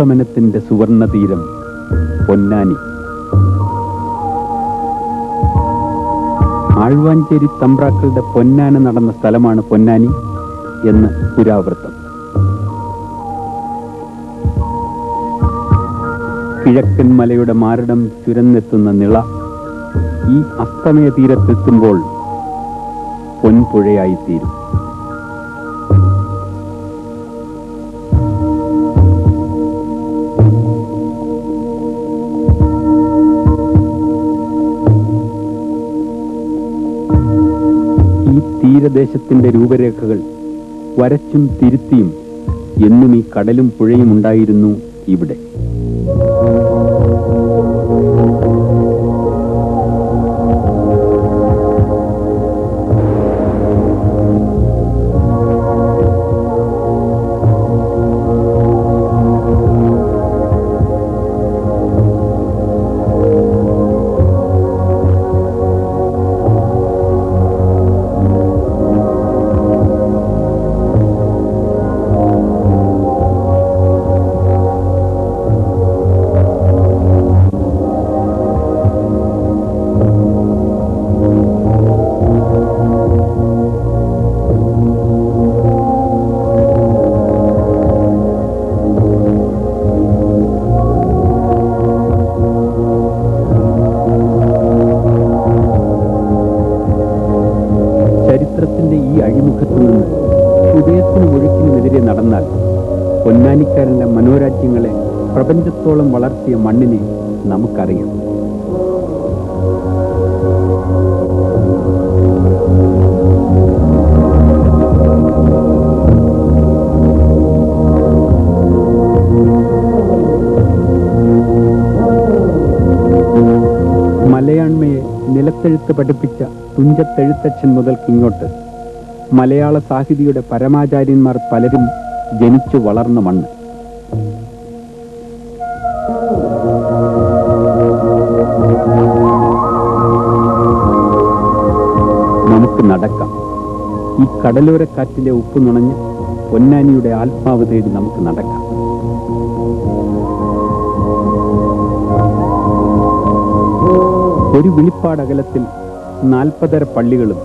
അസ്തമനത്തിന്റെ സുവർണതീരം പൊന്നാനി. ആഴ്വാഞ്ചേരി തമ്പ്രാക്കളുടെ പൊന്നാന നടന്ന സ്ഥലമാണ് പൊന്നാനി എന്ന് പുരാവൃത്തം. കിഴക്കൻ മലയുടെ മാരടം ചുരന്നെത്തുന്ന നിള ഈ അസ്തമയ തീരത്തെത്തുമ്പോൾ പൊൻപുഴയായിത്തീരും. ഈ തീരദേശത്തിന്റെ രൂപരേഖകൾ വരച്ചും തിരുത്തിയും എന്നും ഈ കടലും പുഴയും ഉണ്ടായിരുന്നു ഇവിടെ. ചരിത്രത്തിന്റെ ഈ അഴിമുഖത്തു നിന്ന് ഉദയത്തിനും ഒഴുക്കിനുമെതിരെ നടന്നാൽ പൊന്നാനിക്കാരന്റെ മനോരാജ്യങ്ങളെ പ്രപഞ്ചത്തോളം വളർത്തിയ മണ്ണിനെ നമുക്കറിയാം. മലയാണ്മയെ നിലത്തെഴുത്ത് പഠിപ്പിച്ച തുഞ്ചത്തെഴുത്തച്ഛൻ മുതൽക്കിങ്ങോട്ട് മലയാള സാഹിതിയുടെ പരമാചാര്യന്മാർ പലരും ജനിച്ചു വളർന്ന മണ്ണ്. നമുക്ക് നടക്കാം. ഈ കടലോരക്കാറ്റിലെ ഉപ്പ് നുണഞ്ഞ് പൊന്നാനിയുടെ ആത്മാവ് തേടി നമുക്ക് നടക്കാം. ഒരു വിളിപ്പാടകലത്തിൽ 40 പള്ളികളും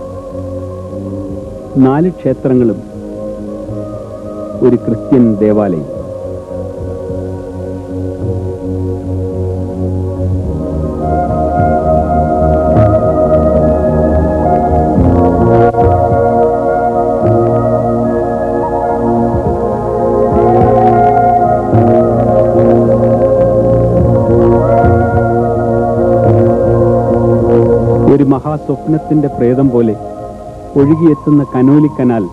4 ക്ഷേത്രങ്ങളും ഒരു ക്രിസ്ത്യൻ ദേവാലയം. ഒരു മഹാസ്വപ്നത്തിന്റെ പ്രേതം പോലെ ഒഴുകിയെത്തുന്ന കനോലി കനാൽ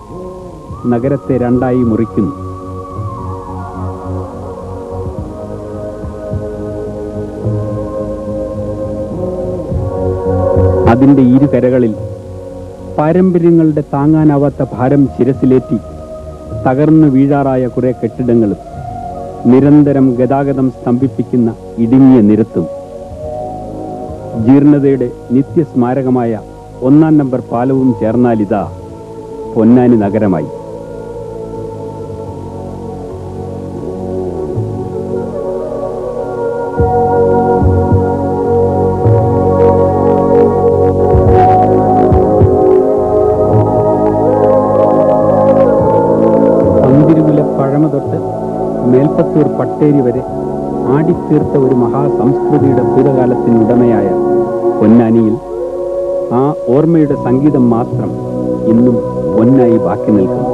നഗരത്തെ രണ്ടായി മുറിക്കുന്നു. അതിന്റെ ഇരുകരകളിൽ പാരമ്പര്യങ്ങളുടെ താങ്ങാനാവാത്ത ഭാരം ശിരസിലേറ്റി തകർന്നു വീഴാറായ കുറെ കെട്ടിടങ്ങളും നിരന്തരം ഗതാഗതം സ്തംഭിപ്പിക്കുന്ന ഇടുങ്ങിയ നിരത്തും ജീർണതയുടെ നിത്യസ്മാരകമായ 1-ാം നമ്പർ പാലവും ചേർന്നാലിതാ പൊന്നാനി നഗരമായി. പന്തിരുവിലെ പഴമ തൊട്ട് മേൽപ്പത്തൂർ പട്ടേരി വരെ ആടിത്തീർത്ത ഒരു മഹാസംസ്കൃതിയുടെ ഭൂതകാലത്തിനുടമയായ പൊന്നാനിയിൽ ആ ഓർമ്മയുടെ സംഗീതം മാത്രം ഇന്നും പൊന്നായി ബാക്കി നിൽക്കുന്നു.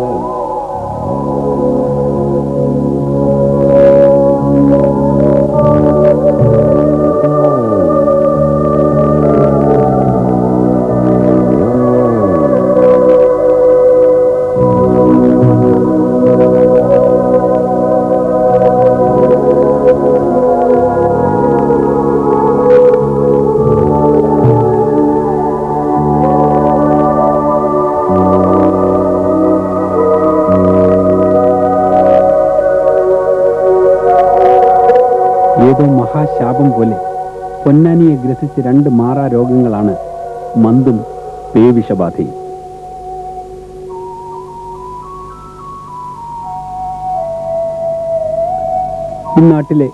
ഏതോ മഹാശാപം പോലെ പൊന്നാനിയെ ഗ്രസിച്ച 2 മാറാ രോഗങ്ങളാണ് മന്തും പേവിഷബാധയും. ഇന്നാട്ടിലെ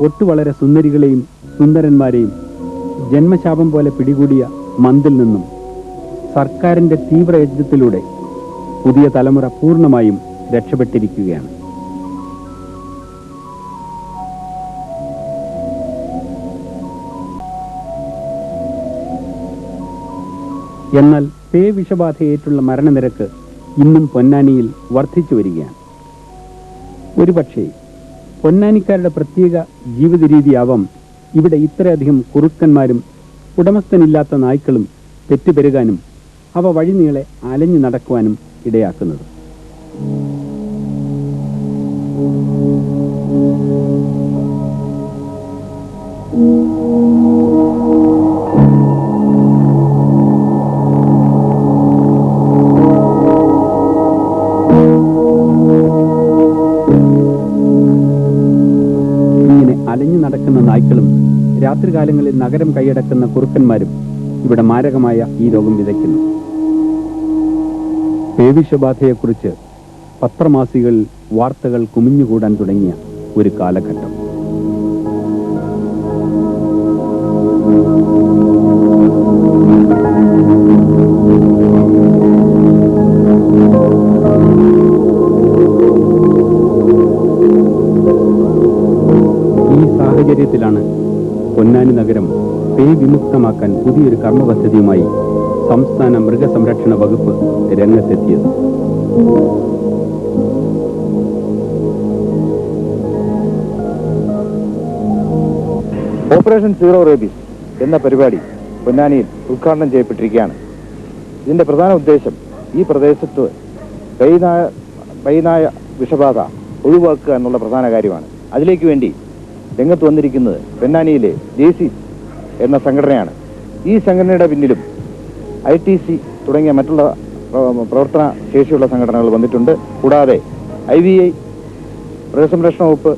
ഒട്ടു വളരെ സുന്ദരികളെയും സുന്ദരന്മാരെയും ജന്മശാപം പോലെ പിടികൂടിയ മന്ദിൽ നിന്നും സർക്കാരിന്റെ തീവ്രയജ്ഞത്തിലൂടെ പുതിയ തലമുറ പൂർണ്ണമായും രക്ഷപ്പെട്ടിരിക്കുകയാണ്. എന്നാൽ പേ വിഷബാധയേറ്റുള്ള മരണനിരക്ക് ഇന്നും പൊന്നാനിയിൽ വർദ്ധിച്ചു വരികയാണ്. ഒരുപക്ഷേ പൊന്നാനിക്കാരുടെ പ്രത്യേക ജീവിത രീതിയാവാം ഇവിടെ ഇത്രയധികം കുറുക്കന്മാരും ഉടമസ്ഥനില്ലാത്ത നായ്ക്കളും പെറ്റുപെരുകാനും അവ വഴിനീളെ അലഞ്ഞു നടക്കുവാനും ഇടയാക്കുന്നത്. അലഞ്ഞു നടക്കുന്ന നായ്ക്കളും രാത്രികാലങ്ങളിൽ നഗരം കൈയടക്കുന്ന കുറുക്കന്മാരും ഇവിടെ മാരകമായ ഈ രോഗം വിതയ്ക്കുന്നു. പേവിഷബാധയെക്കുറിച്ച് പത്രമാസികളിൽ വാർത്തകൾ കുമിഞ്ഞുകൂടാൻ തുടങ്ങിയ ഒരു കാലഘട്ടം. സാഹചര്യത്തിലാണ് പൊന്നാനി നഗരം പേ വിമുക്തമാക്കാൻ പുതിയൊരു കർമ്മപദ്ധതിയുമായി സംസ്ഥാന മൃഗസംരക്ഷണ വകുപ്പ് രംഗത്തെത്തിയത്. ഓപ്പറേഷൻ സീറോ റേബീസ് എന്ന പരിപാടി പൊന്നാനിയിൽ ഉദ്ഘാടനം ചെയ്യപ്പെട്ടിരിക്കുകയാണ്. ഇതിന്റെ പ്രധാന ഉദ്ദേശം ഈ പ്രദേശത്ത് പൈനായ വിഷബാധ ഒഴിവാക്കുക എന്നുള്ള പ്രധാന കാര്യമാണ്. അതിലേക്ക് വേണ്ടി രംഗത്ത് വന്നിരിക്കുന്നത് പൊന്നാനിയിലെ JC എന്ന സംഘടനയാണ്. ഈ സംഘടനയുടെ പിന്നിലും ITC തുടങ്ങിയ മറ്റുള്ള പ്രവർത്തന ശേഷിയുള്ള സംഘടനകൾ വന്നിട്ടുണ്ട്. കൂടാതെ IVI, മൃഗസംരക്ഷണ വകുപ്പ്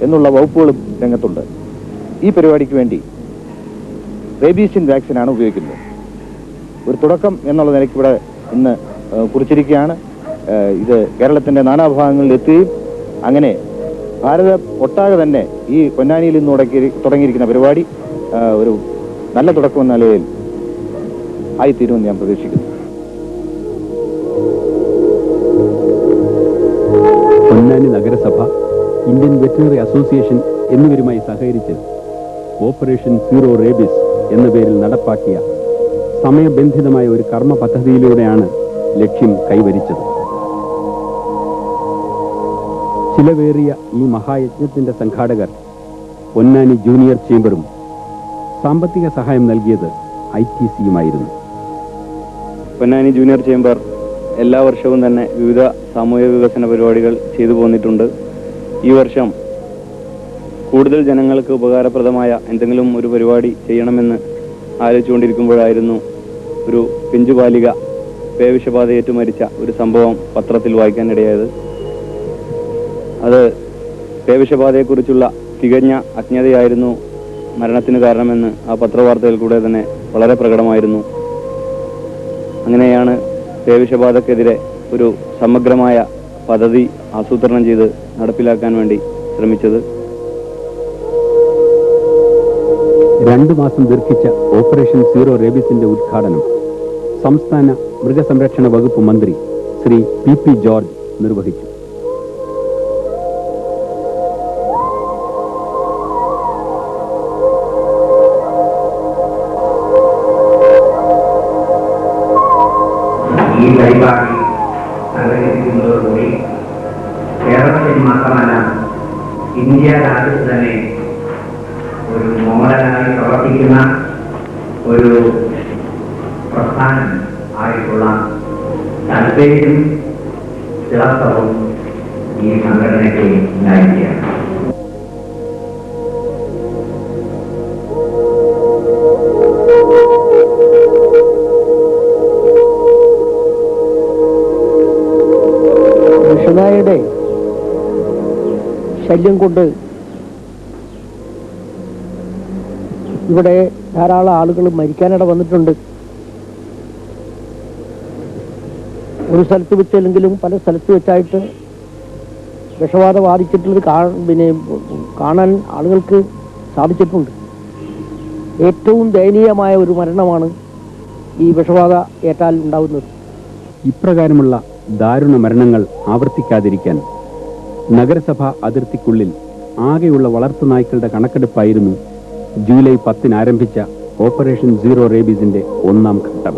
എന്നുള്ള വകുപ്പുകളും രംഗത്തുണ്ട്. ഈ പരിപാടിക്ക് വേണ്ടി റേബീസിൻ വാക്സിനാണ് ഉപയോഗിക്കുന്നത്. ഒരു തുടക്കം എന്നുള്ള നിലയ്ക്ക് ഇവിടെ ഇന്ന് കുറിച്ചിരിക്കുകയാണ്. ഇത് കേരളത്തിന്റെ നാനാഭാഗങ്ങളിൽ എത്തുകയും അങ്ങനെ ഭാരതം ഒട്ടാകെ തന്നെ ഈ പൊന്നാനിയിൽ നിന്ന് തുടങ്ങിയിരിക്കുന്ന പരിപാടി ഒരു നല്ല തുടക്കം എന്ന നിലയിൽ ആയിത്തീരുമെന്ന് ഞാൻ പ്രതീക്ഷിക്കുന്നു. പൊന്നാനി നഗരസഭ, ഇന്ത്യൻ വെറ്റിനറി അസോസിയേഷൻ എന്നിവരുമായി സഹകരിച്ച് ഓപ്പറേഷൻ സീറോ റേബീസ് എന്ന പേരിൽ നടപ്പാക്കിയ സമയബന്ധിതമായ ഒരു കർമ്മ പദ്ധതിയിലൂടെയാണ് ലക്ഷ്യം കൈവരിച്ചത്. ചിലവേറിയ ഈ മഹായജ്ഞത്തിന്റെ സംഘാടകർ പൊന്നാനി ജൂനിയർ ചേംബറും സാമ്പത്തിക സഹായം നൽകിയത് ITCയുമായിരുന്നു. പൊന്നാനി ജൂനിയർ ചേംബർ എല്ലാ വർഷവും തന്നെ വിവിധ സാമൂഹിക വികസന പരിപാടികൾ ചെയ്തു പോന്നിട്ടുണ്ട്. ഈ വർഷം കൂടുതൽ ജനങ്ങൾക്ക് ഉപകാരപ്രദമായ എന്തെങ്കിലും ഒരു പരിപാടി ചെയ്യണമെന്ന് ആലോചിച്ചുകൊണ്ടിരിക്കുമ്പോഴായിരുന്നു ഒരു പിഞ്ചുബാലിക പേവിഷബാധയേറ്റു മരിച്ച ഒരു സംഭവം പത്രത്തിൽ വായിക്കാനിടയായത്. അത് പേവിഷബാധയെക്കുറിച്ചുള്ള തികഞ്ഞ അജ്ഞതയായിരുന്നു മരണത്തിന് കാരണമെന്ന് ആ പത്രവാർത്തയിൽ കൂടെ തന്നെ വളരെ പ്രകടമായിരുന്നു. അങ്ങനെയാണ് പേവിഷബാധക്കെതിരെ ഒരു സമഗ്രമായ പദ്ധതി ആസൂത്രണം ചെയ്ത് നടപ്പിലാക്കാൻ വേണ്ടി ശ്രമിച്ചത്. 2 മാസം ദീർഘിച്ച ഓപ്പറേഷൻ സീറോ റേബീസിന്റെ ഉദ്ഘാടനം സംസ്ഥാന മൃഗസംരക്ഷണ വകുപ്പ് മന്ത്രി ശ്രീ PP ജോർജ് നിർവഹിച്ചു. ഈ പരിപാടി സംഘടിപ്പിക്കുന്നതോടുകൂടി കേരളത്തിൽ മാത്രമല്ല ഇന്ത്യ രാജ്യത്ത് തന്നെ ഒരു മോഡലായി പ്രവർത്തിക്കുന്ന ഒരു പ്രസ്ഥാനം ആയിട്ടുള്ള താല്പര്യം തിളക്കവും ഈ സംഘടനയ്ക്ക് ഉണ്ടായിരിക്കുകയാണ്. വിഷനായുടെ ശല്യം കൊണ്ട് ഇവിടെ ധാരാളം ആളുകൾ മരിക്കാനിട വന്നിട്ടുണ്ട്. ഒരു സ്ഥലത്ത് വെച്ചല്ലെങ്കിലും പല സ്ഥലത്ത് വെച്ചായിട്ട് വിഷബാധ ബാധിച്ചിട്ടുള്ളത് പിന്നെ കാണാൻ ആളുകൾക്ക് സാധിച്ചിട്ടുണ്ട്. ഏറ്റവും ദയനീയമായ ഒരു മരണമാണ് ഈ വിഷബാധ ഏറ്റാൽ ഉണ്ടാകുന്നത്. ഇപ്രകാരമുള്ള ദാരുണ മരണങ്ങൾ ആവർത്തിക്കാതിരിക്കാൻ നഗരസഭ അതിർത്തിക്കുള്ളിൽ ആകെയുള്ള വളർത്തുനായ്ക്കളുടെ കണക്കെടുപ്പായിരുന്നു ജൂലൈ 10 ആരംഭിച്ച ഓപ്പറേഷൻ സീറോ റേബീസിന്റെ ഒന്നാം ഘട്ടം.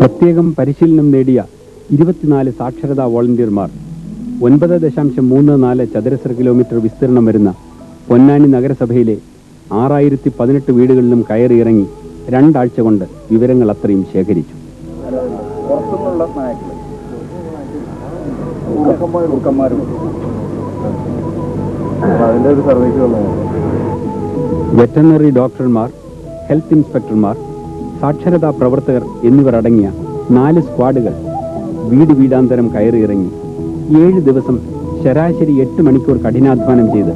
പ്രത്യേകം പരിശീലനം നേടിയ 24 സാക്ഷരതാ വോളണ്ടിയർമാർ 9.34 ചതുരശ്ര കിലോമീറ്റർ വിസ്തീർണം വരുന്ന പൊന്നാനി നഗരസഭയിലെ 6018 വീടുകളിലും കയറിയിറങ്ങി 2 ആഴ്ച കൊണ്ട് വിവരങ്ങൾ അത്രയും ശേഖരിച്ചു. വെറ്ററിനറി ഡോക്ടർമാർ, ഹെൽത്ത് ഇൻസ്പെക്ടർമാർ, സാക്ഷരതാ പ്രവർത്തകർ എന്നിവർ അടങ്ങിയ 4 സ്ക്വാഡുകൾ വീട് വീടാന്തരം കയറിയിറങ്ങി 7 ദിവസം ശരാശരി 8 മണിക്കൂർ കഠിനാധ്വാനം ചെയ്ത്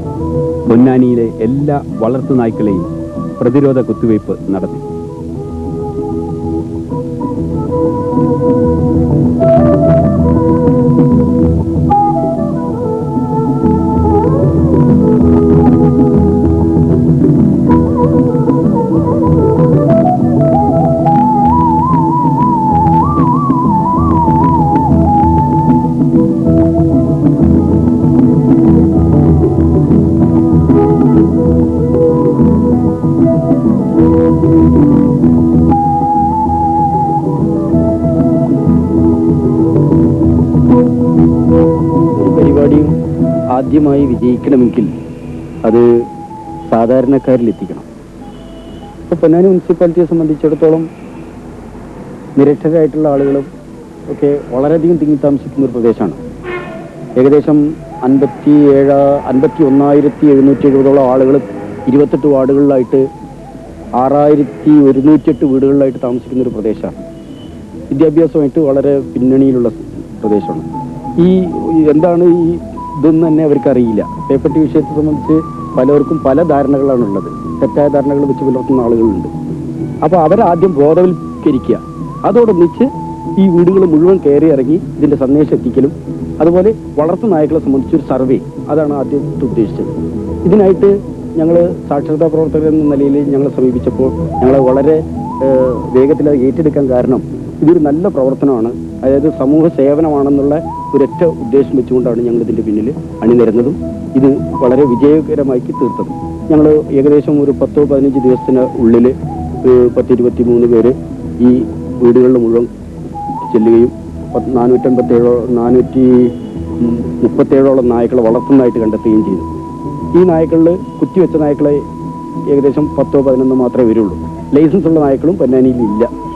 പൊന്നാനിയിലെ എല്ലാ വളർത്തുനായ്ക്കളെയും പ്രതിരോധ കുത്തിവയ്പ് നടത്തി. ആദ്യമായി വിജയിക്കണമെങ്കിൽ അത് സാധാരണക്കാരിൽ എത്തിക്കണം. ഇപ്പോൾ പൊന്നാനി മുനിസിപ്പാലിറ്റിയെ സംബന്ധിച്ചിടത്തോളം നിരക്ഷരായിട്ടുള്ള ആളുകളും ഒക്കെ വളരെയധികം തിങ്ങി താമസിക്കുന്ന ഒരു പ്രദേശമാണ്. ഏകദേശം 51,770 ആളുകൾ 28 വാർഡുകളിലായിട്ട് 6,108 വീടുകളിലായിട്ട് താമസിക്കുന്ന ഒരു പ്രദേശമാണ്. വിദ്യാഭ്യാസമായിട്ട് വളരെ പിന്നണിയിലുള്ള പ്രദേശമാണ്. എന്താണ് ഇതൊന്നും തന്നെ അവർക്കറിയില്ല. പേപ്പട്ടി വിഷയത്തെ സംബന്ധിച്ച് പലർക്കും പല ധാരണകളാണുള്ളത്. തെറ്റായ ധാരണകൾ വെച്ച് പുലർത്തുന്ന ആളുകളുണ്ട്. അപ്പോൾ അവരാദ്യം ബോധവൽക്കരിക്കുക. അതോടൊന്നിച്ച് ഈ വീടുകൾ മുഴുവൻ കയറി ഇറങ്ങി ഇതിന്റെ സന്ദേശം എത്തിക്കലും, അതുപോലെ വളർത്തു നായ്ക്കളെ സംബന്ധിച്ചൊരു സർവേ, അതാണ് ആദ്യം ഉദ്ദേശിച്ചത്. ഇതിനായിട്ട് ഞങ്ങൾ സാക്ഷരതാ പ്രവർത്തകർ എന്ന നിലയിൽ ഞങ്ങളെ സമീപിച്ചപ്പോൾ ഞങ്ങൾ വളരെ വേഗത്തിൽ അത് ഏറ്റെടുക്കാൻ കാരണം ഇതൊരു നല്ല പ്രവർത്തനമാണ്, അതായത് സമൂഹ സേവനമാണെന്നുള്ള ഒരൊറ്റ ഉദ്ദേശം വെച്ചുകൊണ്ടാണ് ഞങ്ങൾ ഇതിൻ്റെ പിന്നിൽ അണിനിരന്നതും ഇത് വളരെ വിജയകരമായി തീർത്തതും. ഞങ്ങൾ ഏകദേശം ഒരു 10-15 ദിവസത്തിന് ഉള്ളിൽ 10-23 പേര് ഈ വീടുകളിൽ മുഴുവൻ ചെല്ലുകയും 437 നായ്ക്കളെ വളർത്തുന്നതായിട്ട് കണ്ടെത്തുകയും ചെയ്തു. ഈ നായ്ക്കളിൽ കുത്തിവെച്ച നായ്ക്കളെ ഏകദേശം 10-11 മാത്രമേ വരുള്ളൂ. ലൈസൻസ് ഉള്ള നായ്ക്കളും പൊന്നാനിയിൽ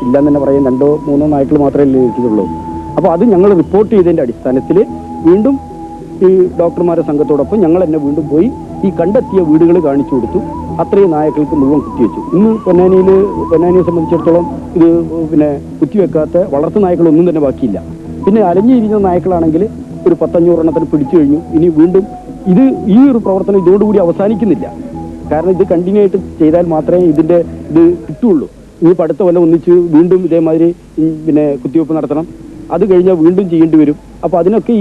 ഇല്ലെന്ന് തന്നെ പറയാൻ 2-3 നായ്ക്കൾ മാത്രമേ ലഭിക്കുന്നുള്ളൂ. അപ്പോൾ അത് ഞങ്ങൾ റിപ്പോർട്ട് ചെയ്തതിൻ്റെ അടിസ്ഥാനത്തിൽ വീണ്ടും ഈ ഡോക്ടർമാരുടെ സംഘത്തോടൊപ്പം ഞങ്ങൾ തന്നെ വീണ്ടും പോയി ഈ കണ്ടെത്തിയ വീടുകൾ കാണിച്ചു കൊടുത്തു. അത്രയും നായ്ക്കൾക്ക് മുഴുവൻ കുത്തിവെച്ചു. ഇന്ന് പൊന്നാനിയെ സംബന്ധിച്ചിടത്തോളം ഇത് കുത്തിവെക്കാത്ത വളർത്തു നായ്ക്കളൊന്നും തന്നെ ബാക്കിയില്ല. പിന്നെ അലഞ്ഞിരിക്കുന്ന നായ്ക്കളാണെങ്കിൽ ഒരു 10-500 എണ്ണത്തിന് പിടിച്ചു കഴിഞ്ഞു. ഇനി വീണ്ടും ഈ ഒരു പ്രവർത്തനം ഇതോടുകൂടി അവസാനിക്കുന്നില്ല. കാരണം ഇത് കണ്ടിന്യൂ ആയിട്ട് ചെയ്താൽ മാത്രമേ ഇത് കിട്ടുള്ളൂ. ഇനി അടുത്ത കൊല്ലം ഒന്നിച്ച് വീണ്ടും ഇതേമാതിരി കുത്തിവെപ്പ് നടത്തണം. അത് കഴിഞ്ഞാൽ വീണ്ടും ചെയ്യേണ്ടി വരും. അപ്പോൾ അതിനൊക്കെ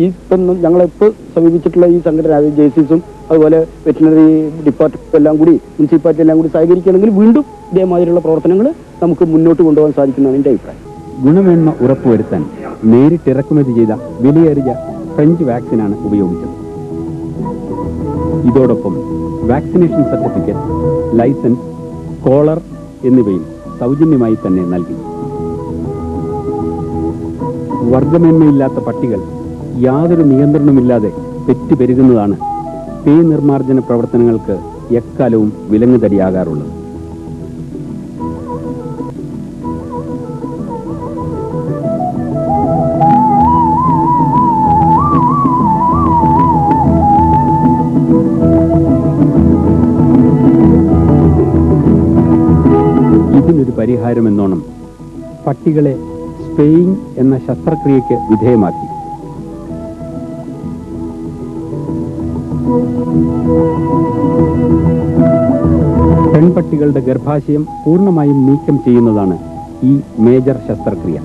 ഇപ്പം ഞങ്ങളിപ്പോൾ സമീപിച്ചിട്ടുള്ള ഈ സംഘടന ജെസിസും അതുപോലെ വെറ്റിനറി ഡിപ്പാർട്ട്മെന്റ് എല്ലാം കൂടി മുനിസിപ്പാലിറ്റി എല്ലാം കൂടി സഹകരിക്കുകയാണെങ്കിൽ വീണ്ടും ഇതേമാതിരിയുള്ള പ്രവർത്തനങ്ങൾ നമുക്ക് മുന്നോട്ട് കൊണ്ടുപോകാൻ സാധിക്കുന്നതാണ് എൻ്റെ അഭിപ്രായം. ഗുണമേന്മ ഉറപ്പുവരുത്താൻ നേരിട്ട് ഇറക്കുമതി ചെയ്ത വിലയേറിയ ഫ്രഞ്ച് വാക്സിനാണ് ഉപയോഗിച്ചത്. ഇതോടൊപ്പം വാക്സിനേഷൻ സർട്ടിഫിക്കറ്റ്, ലൈസൻസ്, കോളർ എന്നിവയും സൗജന്യമായി തന്നെ നൽകി. വർഗമേന്മയില്ലാത്ത പട്ടികൾ യാതൊരു നിയന്ത്രണമില്ലാതെ പെറ്റുപെരുകുന്നതാണ് പേ നിർമ്മാർജ്ജന പ്രവർത്തനങ്ങൾക്ക് എക്കാലവും വിലങ്ങുതടിയാകാറുള്ളത്. ഇതിനൊരു പരിഹാരമെന്നോണം പട്ടികളെ സ്പേയിങ് എന്ന ശസ്ത്രക്രിയയ്ക്ക് വിധേയമാക്കി. പെൺപട്ടികളുടെ ഗർഭാശയം പൂർണ്ണമായും നീക്കം ചെയ്യുന്നതാണ് ഈ മേജർ ശസ്ത്രക്രിയ.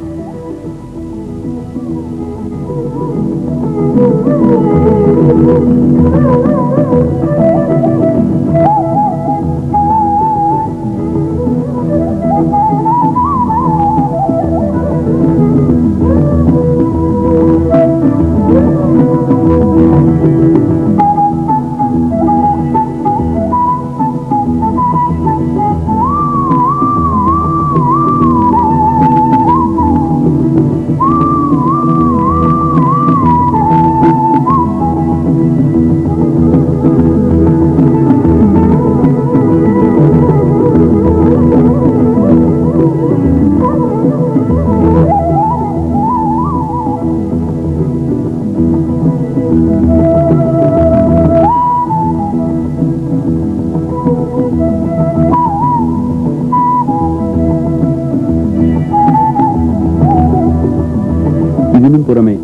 ഇതിനും പുറമെ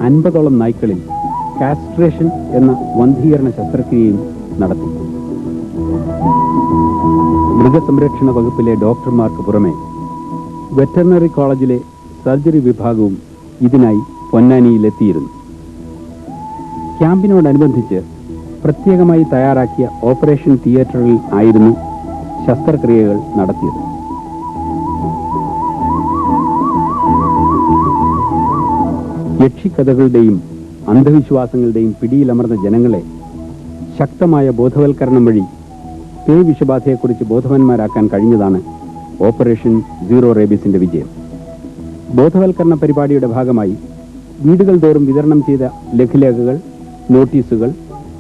50ഓളം നായ്ക്കളിൽ കാസ്ട്രേഷൻ എന്ന വന്ധീകരണ ശസ്ത്രക്രിയയും നടത്തി. മൃഗസംരക്ഷണ വകുപ്പിലെ ഡോക്ടർമാർക്ക് പുറമെ വെറ്ററിനറി കോളേജിലെ സർജറി വിഭാഗവും ഇതിനായി പൊന്നാനിയിലെത്തിയിരുന്നു. ക്യാമ്പിനോടനുബന്ധിച്ച് പ്രത്യേകമായി തയ്യാറാക്കിയ ഓപ്പറേഷൻ തിയേറ്ററിൽ ആയിരുന്നു ശസ്ത്രക്രിയകൾ നടത്തിയത്. യക്ഷിക്കഥകളുടെയും അന്ധവിശ്വാസങ്ങളുടെയും പിടിയിലമർന്ന ജനങ്ങളെ ശക്തമായ ബോധവൽക്കരണം വഴി വിഷബാധയെക്കുറിച്ച് ബോധവാന്മാരാക്കാൻ കഴിഞ്ഞതാണ് ഓപ്പറേഷൻ സീറോ റേബീസിന്റെ വിജയം. ബോധവൽക്കരണ പരിപാടിയുടെ ഭാഗമായി വീടുകൾ തോറും വിതരണം ചെയ്ത ലഘുലേഖകൾ, നോട്ടീസുകൾ,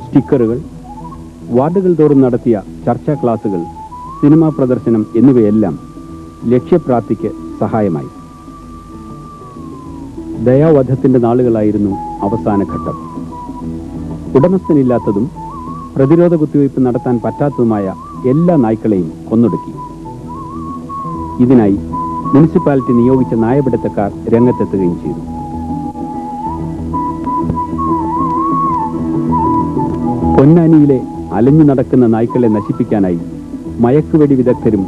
സ്റ്റിക്കറുകൾ, വാർഡുകൾ തോറും നടത്തിയ ചർച്ചാ ക്ലാസുകൾ, സിനിമാ പ്രദർശനം എന്നിവയെല്ലാം ലക്ഷ്യപ്രാപ്തിക്ക് സഹായമായി. ദയാവധത്തിന്റെ നാളുകളായിരുന്നു അവസാന ഘട്ടം. ഉടമസ്ഥനില്ലാത്തതും പ്രതിരോധ കുത്തിവയ്പ് നടത്താൻ പറ്റാത്തതുമായ എല്ലാ നായ്ക്കളെയും കൊന്നൊടുക്കി. ഇതിനായി മുനിസിപ്പാലിറ്റി നിയോഗിച്ച നായപിടുത്തക്കാർ രംഗത്തെത്തുകയും ചെയ്തു. പൊന്നാനിയിലെ അലഞ്ഞു നടക്കുന്ന നായ്ക്കളെ നശിപ്പിക്കാനായി മയക്കുവെടി വിദഗ്ധരും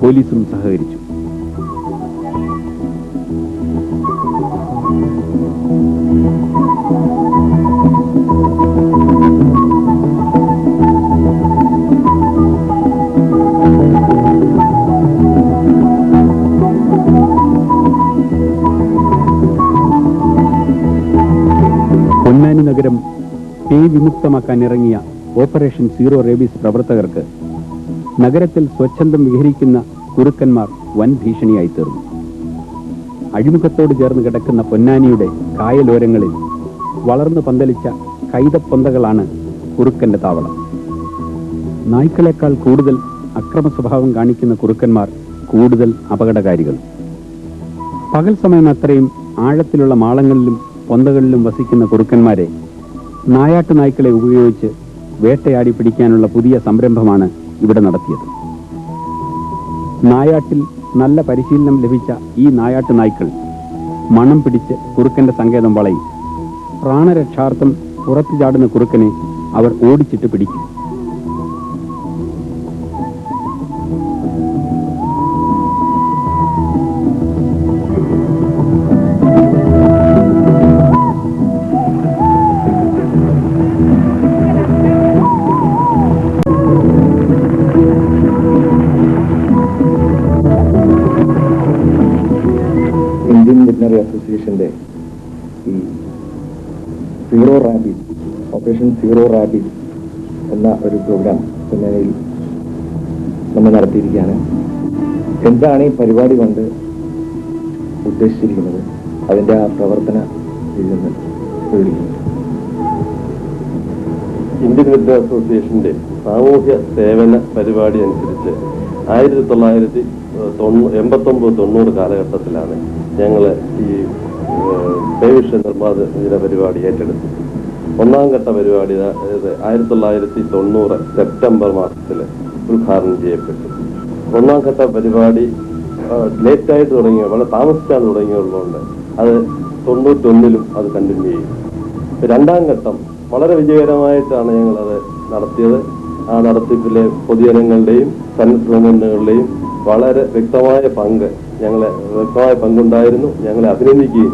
പോലീസും സഹകരിച്ചു. പൊന്നാനി നഗരം വിമുക്തമാക്കാൻ ഇറങ്ങിയ ഓപ്പറേഷൻ സീറോ റേബീസ് പ്രവർത്തകർക്ക് നഗരത്തിൽ സ്വച്ഛന്തം വിഹരിക്കുന്ന കുറുക്കന്മാർ വൻ ഭീഷണിയായി തീർന്നു. അഴിമുഖത്തോട് ചേർന്ന് കിടക്കുന്ന പൊന്നാനിയുടെ കായലോരങ്ങളിൽ വളർന്നു പന്തലിച്ച കൈതപ്പൊന്തകളാണ് കുറുക്കന്റെ താവളം. നായ്ക്കളെക്കാൾ കൂടുതൽ അക്രമ സ്വഭാവം കാണിക്കുന്ന കുറുക്കന്മാർ കൂടുതൽ അപകടകാരികൾ. പകൽ സമയം അത്രയും ആഴത്തിലുള്ള മാളങ്ങളിലും പൊന്തകളിലും വസിക്കുന്ന കുറുക്കന്മാരെ നായാട്ട് നായ്ക്കളെ ഉപയോഗിച്ച് വേട്ടയാടി പിടിക്കാനുള്ള പുതിയ സംരംഭമാണ് ഇവിടെ നടത്തിയത്. നായാട്ടിൽ നല്ല പരിശീലനം ലഭിച്ച ഈ നായാട്ട് നായ്ക്കൾ മണം പിടിച്ച് കുറുക്കന്റെ സങ്കേതം വളയും. പ്രാണരക്ഷാർത്ഥം പുറത്തു ചാടുന്ന കുറുക്കനെ അവർ ഓടിച്ചിട്ട് പിടിക്കും. ഇന്ത്യൻ വെറ്റിനറി അസോസിയേഷന്റെ ഈ zero rabies, operation zero rabies എന്ന ഒരു പ്രോഗ്രാം പൊന്നാനിയിൽ നമ്മൾ നടത്തിയിരിക്കുകയാണ്. എന്താണ് ഈ പരിപാടി കൊണ്ട് ഉദ്ദേശിച്ചിരിക്കുന്നത്, അതിന്റെ ആ പ്രവർത്തന രീതിയിൽ വിവരിക്കുന്നു. ഇന്ത്യൻ വെറ്റിനറി അസോസിയേഷന്റെ സാമൂഹ്യ സേവന പരിപാടി അനുസരിച്ച് 1989-90 കാലഘട്ടത്തിലാണ് ഞങ്ങൾ ഈ പേവിഷ നിർമ്മാർജ്ജന പരിപാടി ഏറ്റെടുത്തത്. ഒന്നാം ഘട്ട പരിപാടി 1990 സെപ്റ്റംബർ മാസത്തിൽ ഉദ്ഘാടനം ചെയ്യപ്പെട്ടു. ഒന്നാം ഘട്ട പരിപാടി ലേറ്റായിട്ട് തുടങ്ങിയ, വളരെ താമസിച്ചാണ് തുടങ്ങിയുള്ളതുകൊണ്ട് അത് 91 അത് കണ്ടിന്യൂ ചെയ്യും. രണ്ടാം ഘട്ടം വളരെ വിജയകരമായിട്ടാണ് ഞങ്ങളത് നടത്തിയത്. ആ നടത്തിപ്പിലെ പൊതുജനങ്ങളുടെയും സന്നദ്ധ സംഘടനകളുടെയും വളരെ വ്യക്തമായ പങ്കുണ്ടായിരുന്നു. ഞങ്ങളെ അഭിനന്ദിക്കുകയും.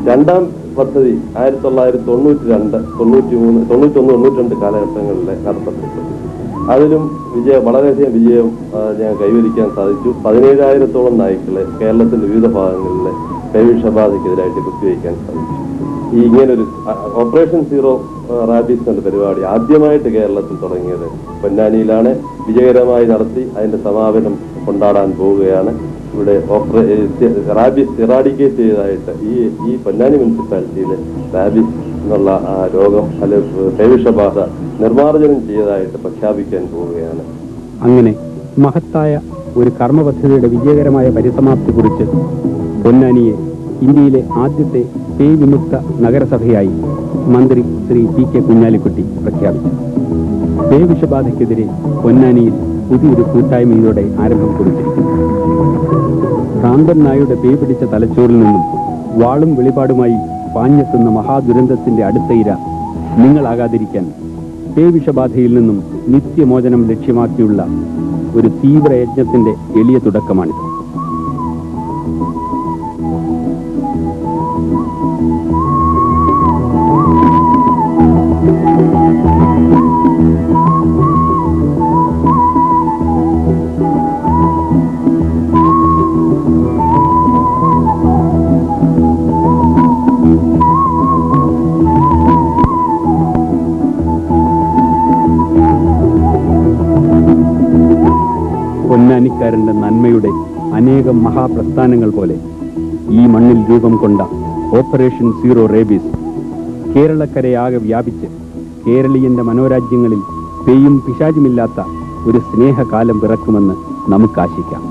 രണ്ടാം പദ്ധതി 1992, 93, 91, 92 കാലഘട്ടങ്ങളിലെ നടത്തപ്പെട്ടു. അതിലും വളരെയധികം വിജയം ഞാൻ കൈവരിക്കാൻ സാധിച്ചു. 17,000-ഓളം നായ്ക്കളെ കേരളത്തിന്റെ വിവിധ ഭാഗങ്ങളിലെ പേവിഷബാധയ്ക്കെതിരായിട്ട് കുത്തിവയ്ക്കാൻ സാധിച്ചു. ഈ ഇങ്ങനൊരു ഓപ്പറേഷൻ സീറോ റാബീസ് എന്ന പരിപാടി ആദ്യമായിട്ട് കേരളത്തിൽ തുടങ്ങിയത് പൊന്നാനിയിലാണ്. വിജയകരമായി നടത്തി അതിന്റെ സമാപനം കൊണ്ടാടാൻ പോവുകയാണ്. ഇവിടെ റാബീസ് ഇറാഡിക്കേറ്റ് ചെയ്തതായിട്ട് ഈ പൊന്നാനി മുനിസിപ്പാലിറ്റിയിൽ റാബീസ് എന്നുള്ള ആ രോഗം അല്ലെങ്കിൽ പേവിഷബാധ നിർമ്മാർജ്ജനം ചെയ്തതായിട്ട് പ്രഖ്യാപിക്കാൻ പോവുകയാണ്. അങ്ങനെ മഹത്തായ ഒരു കർമ്മപദ്ധതിയുടെ വിജയകരമായ പരിസമാപ്തി കുറിച്ച് പൊന്നാനിയെ ഇന്ത്യയിലെ ആദ്യത്തെ പേ വിമുക്ത നഗരസഭയായി മന്ത്രി ശ്രീ PK കുഞ്ഞാലിക്കുട്ടി പ്രഖ്യാപിച്ചു. പേ വിഷബാധയ്ക്കെതിരെ പൊന്നാനിയിൽ പുതിയൊരു കൂട്ടായ്മയുടെ ആരംഭം കുറിച്ചിരിക്കുന്നു. ഭ്രാന്തൻ നായുടെ പേ പിടിച്ച തലച്ചോറിൽ നിന്നും വാളും വെളിപാടുമായി പാഞ്ഞെത്തുന്ന മഹാദുരന്തത്തിന്റെ അടുത്ത ഇര നിങ്ങളാകാതിരിക്കാൻ പേ വിഷബാധയിൽ നിന്നും നിത്യമോചനം ലക്ഷ്യമാക്കിയുള്ള ഒരു തീവ്ര യജ്ഞത്തിന്റെ എളിയ തുടക്കമാണിത്. പൊന്നാനിക്കാരന്റെ നന്മയുടെ അനേകം മഹാപ്രസ്ഥാനങ്ങൾ പോലെ ഈ മണ്ണിൽ രൂപം കൊണ്ട ഓപ്പറേഷൻ സീറോ റേബീസ് കേരളക്കരയാകെ വ്യാപിച്ച് കേരളീയന്റെ മനോരാജ്യങ്ങളിൽ പേയും പിശാചുമില്ലാത്ത ഒരു സ്നേഹകാലം പിറക്കുമെന്ന് നമുക്ക് ആശിക്കാം.